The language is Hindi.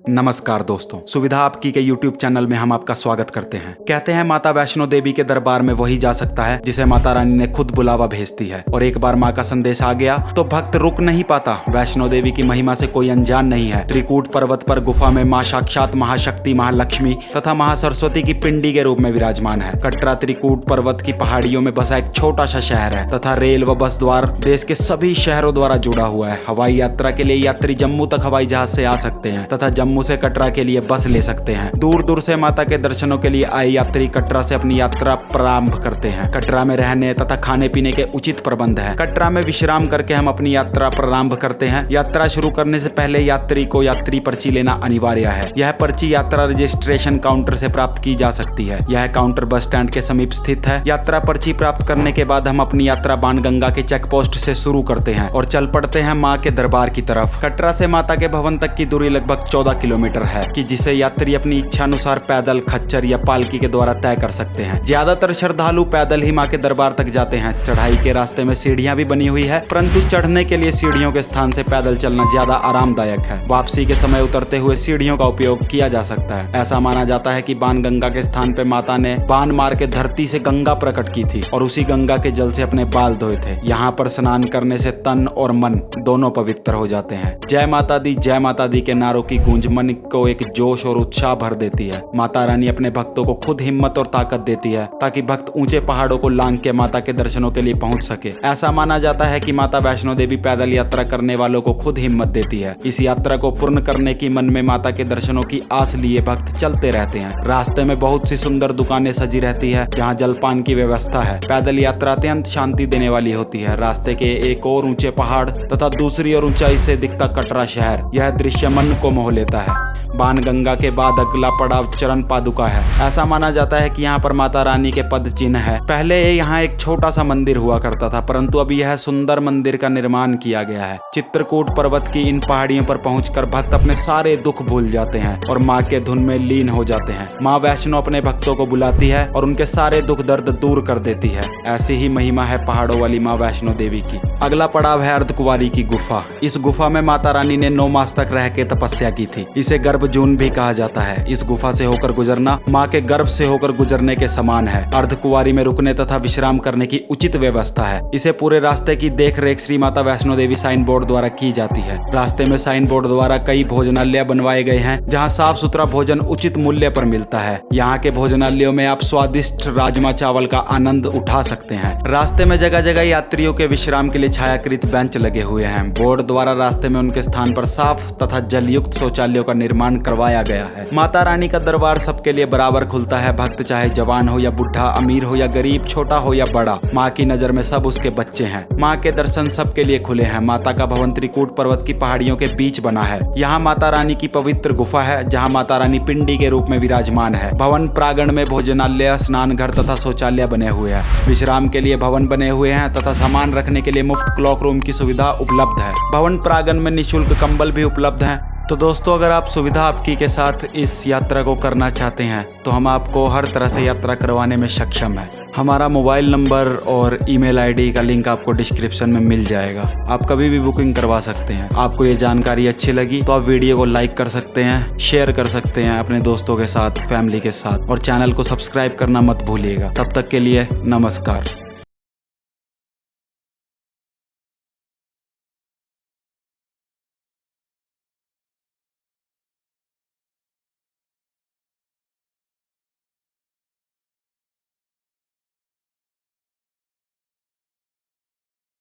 नमस्कार दोस्तों, सुविधा आपकी के YouTube चैनल में हम आपका स्वागत करते हैं। कहते हैं माता वैष्णो देवी के दरबार में वही जा सकता है जिसे माता रानी ने खुद बुलावा भेजती है, और एक बार माँ का संदेश आ गया तो भक्त रुक नहीं पाता। वैष्णो देवी की महिमा से कोई अनजान नहीं है। त्रिकूट पर्वत पर गुफा में माँ साक्षात महाशक्ति, महालक्ष्मी तथा महासरस्वती की पिंडी के रूप में विराजमान है। कटरा त्रिकूट पर्वत की पहाड़ियों में बसा एक छोटा सा शहर है तथा रेल व बस द्वार देश के सभी शहरों द्वारा जुड़ा हुआ है। हवाई यात्रा के लिए यात्री जम्मू तक हवाई जहाज से आ सकते हैं तथा जम्मू से कटरा के लिए बस ले सकते हैं। दूर दूर से माता के दर्शनों के लिए आए यात्री कटरा से अपनी यात्रा प्रारंभ करते हैं। कटरा में रहने तथा खाने पीने के उचित प्रबंध है। कटरा में विश्राम करके हम अपनी यात्रा प्रारंभ करते हैं। यात्रा शुरू करने से पहले यात्री को यात्री पर्ची लेना अनिवार्य है। यह पर्ची यात्रा रजिस्ट्रेशन काउंटर से प्राप्त की जा सकती है। यह काउंटर बस स्टैंड के समीप स्थित है। यात्रा पर्ची प्राप्त करने के बाद हम अपनी यात्रा बाणगंगा के चेक पोस्ट से शुरू करते हैं और चल पड़ते हैं माँ के दरबार की तरफ। कटरा से माता के भवन तक की दूरी लगभग 14 किलोमीटर है कि जिसे यात्री अपनी इच्छा अनुसार पैदल, खच्चर या पालकी के द्वारा तय कर सकते हैं। ज्यादातर श्रद्धालु पैदल ही माँ के दरबार तक जाते हैं। चढ़ाई के रास्ते में सीढ़ियां भी बनी हुई है, परंतु चढ़ने के लिए सीढ़ियों के स्थान से पैदल चलना ज्यादा आरामदायक है। वापसी के समय उतरते हुए सीढ़ियों का उपयोग किया जा सकता है। ऐसा माना जाता है कि बाणगंगा के स्थान पे माता ने बाण मार के धरती से गंगा प्रकट की थी और उसी गंगा के जल से अपने बाल धोए थे। यहाँ पर स्नान करने से तन और मन दोनों पवित्र हो जाते हैं। जय माता दी के नारों की गूंज मन को एक जोश और उत्साह भर देती है। माता रानी अपने भक्तों को खुद हिम्मत और ताकत देती है ताकि भक्त ऊंचे पहाड़ों को लांघ के माता के दर्शनों के लिए पहुंच सके। ऐसा माना जाता है कि माता वैष्णो देवी पैदल यात्रा करने वालों को खुद हिम्मत देती है। इस यात्रा को पूर्ण करने की मन में माता के दर्शनों की आस लिए भक्त चलते रहते हैं। रास्ते में बहुत सी सुंदर दुकानें सजी रहती है जहाँ जलपान की व्यवस्था है। पैदल यात्रा अत्यंत शांति देने वाली होती है। रास्ते के एक और ऊंचे पहाड़ तथा दूसरी ओर ऊंचाई से दिखता कटरा शहर, यह दृश्य मन को मोह लेता है। बाणगंगा के बाद अगला पड़ाव चरण पादुका है। ऐसा माना जाता है कि यहाँ पर माता रानी के पद चिन्ह है। पहले यहाँ एक छोटा सा मंदिर हुआ करता था, परंतु अभी यह सुंदर मंदिर का निर्माण किया गया है। चित्रकूट पर्वत की इन पहाड़ियों पर पहुंचकर भक्त अपने सारे दुख भूल जाते हैं और माँ के धुन में लीन हो जाते हैं। माँ वैष्णो अपने भक्तों को बुलाती है और उनके सारे दुख दर्द दूर कर देती है। ऐसी ही महिमा है पहाड़ों वाली माँ वैष्णो देवी की। अगला पड़ाव है अर्धकुंवारी की गुफा। इस गुफा में माता रानी ने 9 मास तक रह के तपस्या की थी। इसे गर्भजून भी कहा जाता है। इस गुफा से होकर गुजरना माँ के गर्भ से होकर गुजरने के समान है। अर्धकुंवारी में रुकने तथा विश्राम करने की उचित व्यवस्था है। इसे पूरे रास्ते की देख रेख श्री माता वैष्णो देवी साइन बोर्ड द्वारा की जाती है। रास्ते में साइन बोर्ड द्वारा कई भोजनालय बनवाए गए हैं जहाँ साफ सुथरा भोजन उचित मूल्य पर मिलता है। यहाँ के भोजनालयों में आप स्वादिष्ट राजमा चावल का आनंद उठा सकते हैं। रास्ते में जगह जगह यात्रियों के विश्राम के लिए छायाकृत बेंच लगे हुए हैं। बोर्ड द्वारा रास्ते में उनके स्थान पर साफ तथा जलयुक्त शौचालयों का निर्माण करवाया गया है। माता रानी का दरबार सबके लिए बराबर खुलता है। भक्त चाहे जवान हो या बुढ़ा, अमीर हो या गरीब, छोटा हो या बड़ा, माँ की नजर में सब उसके बच्चे हैं। माँ के दर्शन सबके लिए खुले हैं। माता का भवन त्रिकूट पर्वत की पहाड़ियों के बीच बना है। यहाँ माता रानी की पवित्र गुफा है जहाँ माता रानी पिंडी के रूप में विराजमान है। भवन प्रांगण में भोजनालय, स्नान घर तथा शौचालय बने हुए हैं। विश्राम के लिए भवन बने हुए हैं तथा सामान रखने के लिए मुफ्त क्लॉक रूम की सुविधा उपलब्ध है। भवन प्रांगण में निःशुल्क कंबल भी उपलब्ध हैं। तो दोस्तों, अगर आप सुविधा आपकी के साथ इस यात्रा को करना चाहते हैं तो हम आपको हर तरह से यात्रा करवाने में सक्षम है। हमारा मोबाइल नंबर और ईमेल आईडी का लिंक आपको डिस्क्रिप्शन में मिल जाएगा। आप कभी भी बुकिंग करवा सकते हैं। आपको ये जानकारी अच्छी लगी तो आप वीडियो को लाइक कर सकते हैं, शेयर कर सकते हैं अपने दोस्तों के साथ, फैमिली के साथ, और चैनल को सब्सक्राइब करना मत भूलिएगा। तब तक के लिए नमस्कार।